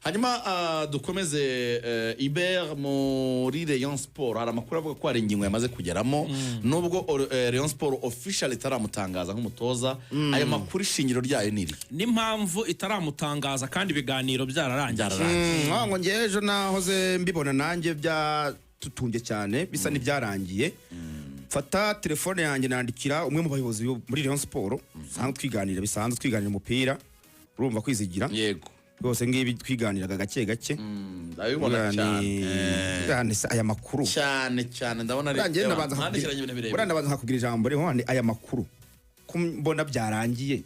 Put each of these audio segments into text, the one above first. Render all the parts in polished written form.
hanyuma dukomeze Iber muri Rayon Sport hari amakuru avuga ko hari ingingo yamaze kugeramo nubwo Rayon Sport official itaramutangaza nk'umutoza ayo makuru ishingiro ryayo niri n'impamvu itaramutangaza kandi ibiganiro byararangiye ngo ngewe ejo nahoze mbibona nanjye byatutunge cyane bisa n'ibyarangiye fata telefone yanjye nandikira umwe mu bayobozi muri Rayon Sport sanzwe twiganira bisanzwe twiganira umupira urumva kwizigira yego rwose ngibi twiganiraga gake gake ndabibona cyane aya makuru cyane ndabona ari ndabanza nkakugira ijambo rero aya makuru mbona byarangiye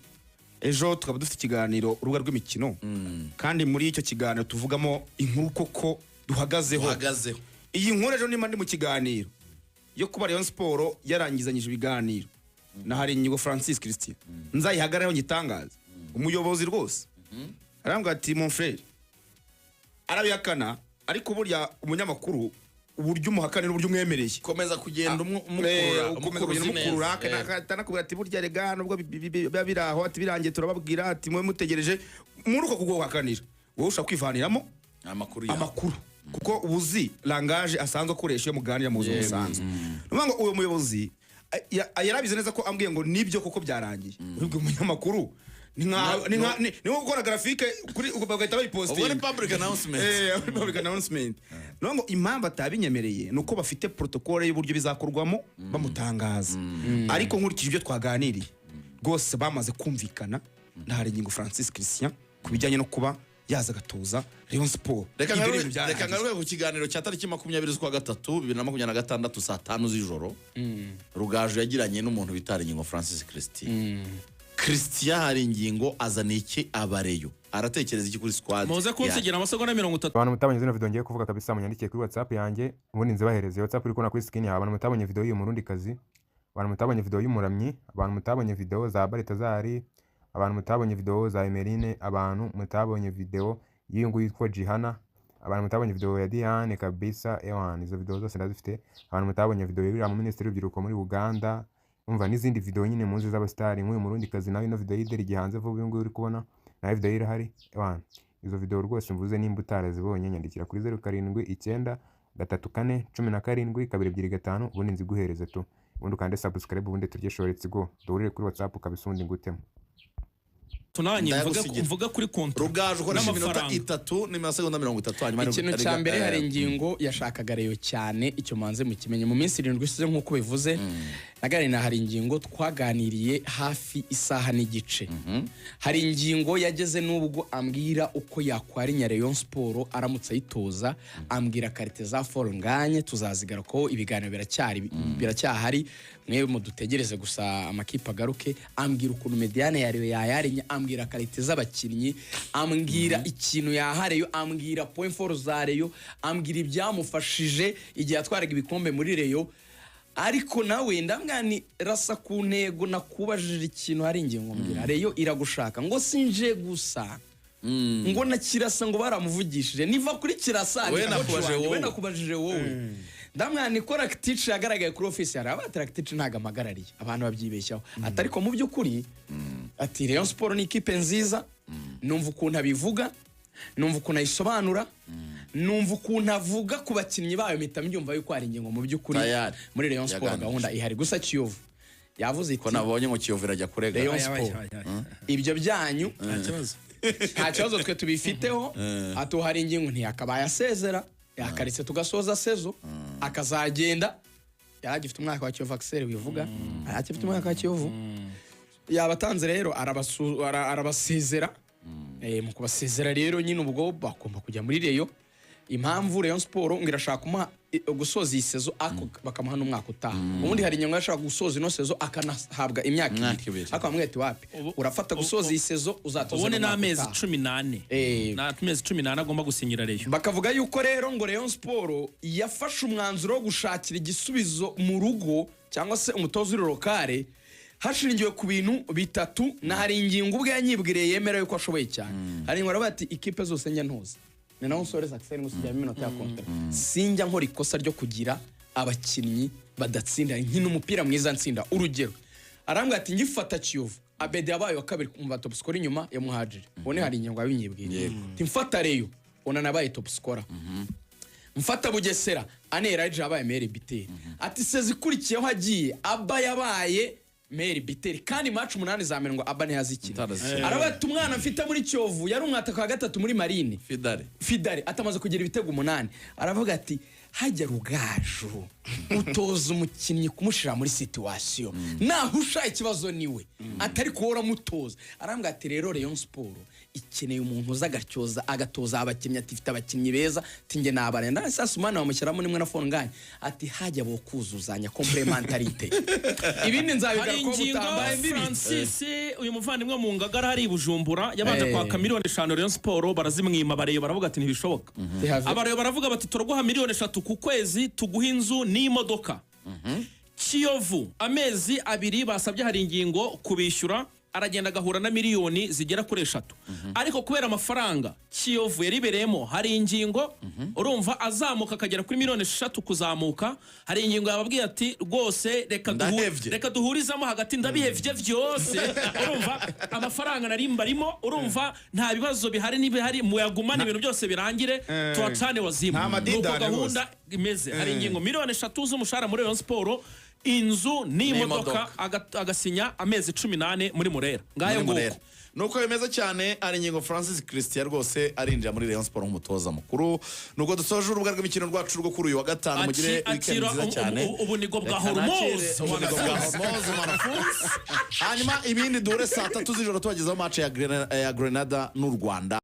ejo tukaba dufite ikiganiro urubuga rw'imikino kandi muri icyo kiganiro tuvugamo inkuru koko duhagazeho iyi nkuru ejo nimba ndi mu kiganiro yo kuba Rayon Sport yarangizanyije ibiganiro na hari inyigo Francis Christian nzayihagararaho ngitangaza umuyobozi rwose arambwa ati mon frère arabiyakana ariko burya umunyamakuru uburyo umuhakanira uburyo umwemereye komeza kugenda umukurura akanakubwira ati burya rega nubwo biba biraho ati birangiye turababwira ati mwe mutegereje muri uko kuguhakanira wowe ushaka kwivaniramo amakuru kuko ubuzi langage asanzwe akoresha iyo muganira mu buzima busanzwe ngo uwo muyobozi yarabize neza ko ambwiye ngo nibyo koko byarangiye ubwo umunyamakuru ni gukora graphique kuri bagahita bayipostinga public announcement ngo impamvu atabinyemereye nuko bafite protocole y'uburyo bizakorwamo bamutangaza ariko nkurikije ibyo twaganiriye rwose bamaze kumvikana na hari ingingo Francis Christian kubijyanye no kuba yaza gatoza Rayon Sport reka ngaruke ku kiganiro cya tariki 20 z'ukwa gatatu 2026 saa 5 z'ijoro Rugaju yagiranye n'umuntu bitari ingingo Francis Christian hari ingingo azaniye iki abareyo aratekereza iki kuri squad muze kunsigira amasegonda 30 abantu mutabonye zino video ngiye kuvuga kabisa munyandikiye kuri WhatsApp yanjye ubundi nzibahereze WhatsApp iri kona kuri screen yawe abantu mutabonye video y'uyu murundi kazi abantu mutabonye video y'umuramyi abantu mutabonye video za Baritazari abantu mutabonye video za Emerine abantu mutabonye video y'ingu yitwa Jihana abantu mutabonye video ya Diane kabisa ewan izo video zose ndazifite abantu mutabonye video y'ira mu ministeri y'urubyiruko muri Uganda umva n'izindi video nyine munzi z'abastari nk'uyu murundi kazi nawe ino video y'ideri gihanze vuba uyu nguyu uri kubona na video irahari ewan izo video rwose mvuze nimba utarazibonye nyandikira kuri 07 9 3 4 17 ubundi nziguhereze tu ubundi ukande subscribe ubundi turye shoretse go durire kuri WhatsApp kabisundi ngutemo tunanye mvuga kuri kontra Rugaju ko n'iminota 3 n'amasegonda 30 hanyuma ikintu cya mbere hari ingingo yashakaga Rayon cyane icyo manze mu kimenye mu minsi 7 isize nkuko bivuze nagarina hari ingingo twaganiriye hafi isaha n'igice hari ingingo yageze nubwo ambwira uko yakwarinya Rayon Sport aramutse ayitoza ambwira karite za nganye tuzazigara ko ibiganiro biracyahari mwe mudutegereze gusa amakipe agaruke ambwira ukuntu mediane ya Rayon yayarinya ambwira karite z'abakinnyi ambwira ikintu yahareyo ambwira point for za Rayon ambwira ibyamufashije igihe atwaraga ibikombe muri Rayon ariko nawe ndamwani rasa ku ntego nakubajije ikintu hari ingingo mbwira Rayon iragushaka ngo sinje gusa ngo nakirasa ngo baramuvugishije niva kuri kirasa we nakubajije wowe ndamwani ko Rakitic yagaragaye kuri office yari aba Rakitic ntaga magarariye abantu babyibeshyaho atariko mu by'ukuri ati Rayon Sport ni ikipe nziza numva ukuntu abivuga numva ukuntu ayisobanura numva ukuntu avuga ku bakinnyi bayo mpita mbyumva yuko ari ingingo mu by'ukuri muri Rayon Sport gahunda ihari gusa Kiyovu yavuze ko nabonye ngo Kiyovu irajya kurega Rayon Sport ibyo byanyu nta kibazo twe tubifiteho atuhari ingingo ntiyakabaye asezera yakaritse tugasoza sezo akazagenda yaragifite umwaka wa Kiyovu Axel wivuga aragifite umwaka wa Kiyovu yabatanze rero arabasezera mu kubasezera rero nyine ubwo bakomba kujya muri Rayon impamvu Rayon Sport ngirashaka kumuha gusoza iyi sezo bakamuha n'umwaka utaha ubundi hari inyungu yashaka gusoza ino sezo akanahabwa imyaka 2 akamwete wapi urafata gusoza iyi sezo uzatoza ubone n'amezi 18 n'amezi 18 agomba gusinyira Rayon bakavuga yuko rero ngo Rayon Sport yafashe umwanzuro wo gushakira igisubizo mu rugo cyangwa se umutozo w'irokare hashingiwe ku bintu bitatu na hari ingingo ubwe yanyibwiriye yemera yuko ashoboye cyane hari ngo bati ikipe zose njya ntuza ni naho usoreza Axel ngusijya iminota ya kontra sinjya nkora ikosa ryo kugira abakinnyi badatsinda nkino umupira mwiza ntsinda urugero arambwa ati ngifata Kiyovu Abedi yabaye wa kabiri mu top score inyuma ya Muhajiri bone hari ingingo yabinyibwiriye mfata Rayon Onana abaye top scorer mfata Bugesera Anera Raja abaye meilleur buteur ati sezi kurikiyeho hagiye Abba yabaye meilleur buteur kandi match 8 zamera ngo Abba ntiyazikina arabata umwana mfite muri Cyovu yari umwataka wa gatatu muri Marine Fidare atamaze kugira ibitego 8 aravuga ati hajya Rugaju utoza umukinnyi kumushira muri situation nahusha ikibazo niwe atari kuhora mutoza arambwa ati rero Rayon Sport ikeneye umuntu uzagatyoza agatoza abakinnyi ati ifite abakinnyi beza tinge nabarenda sasa umwana wamushyiramo nimwe na phone nganye ati hajya bo kuzuzanya complementarité ibindi nzabigaruka ko butambaye mbibi Francis uyu muvandimwe mu Ngagara hari Bujumbura yabanje kwaka miliyoni 5 Rayon Sport barazimwima bareyo baravuga ati ntibishoboka abareyo baravuga bati turaguha miliyoni 3 ku kwezi tuguha inzu n'imodoka Kiyovu amezi 2 basabye hari ingingo kubishyura aragenda agahura na miliyoni zigera kuri 3 ariko kubera amafaranga Kiyovu yaribereyemo hari ingingo urumva azamuka akagera kuri miliyoni 3 kuzamuka hari ingingo yababwiye ati rwose reka duhurizamo hagati ndabihevye vyose urumva amafaranga narimbarimo urumva nta bibazo bihari n'ibihari muyagumana ibintu byose birangire tuwacane wazimu nuko gahunda imeze hari ingingo miliyoni 3 z'umushahara muri Rayon Sport inzu n'imodoka agasinya amezi 18 muri Murera ngayo nguko nuko bimeze cyane ari ingingo Francis Christian rwose arinjira muri Rayon Sport nk'umutoza mukuru nuko dusoje urubuga rw'imikino rwacu rwo kuri uyu wa gatanu mugire weekend nziza cyane ubunigo bwa hormones hanyuma ibindi dure saa 3 z'ijoro tubagezaho match ya Grenada n'u Rwanda.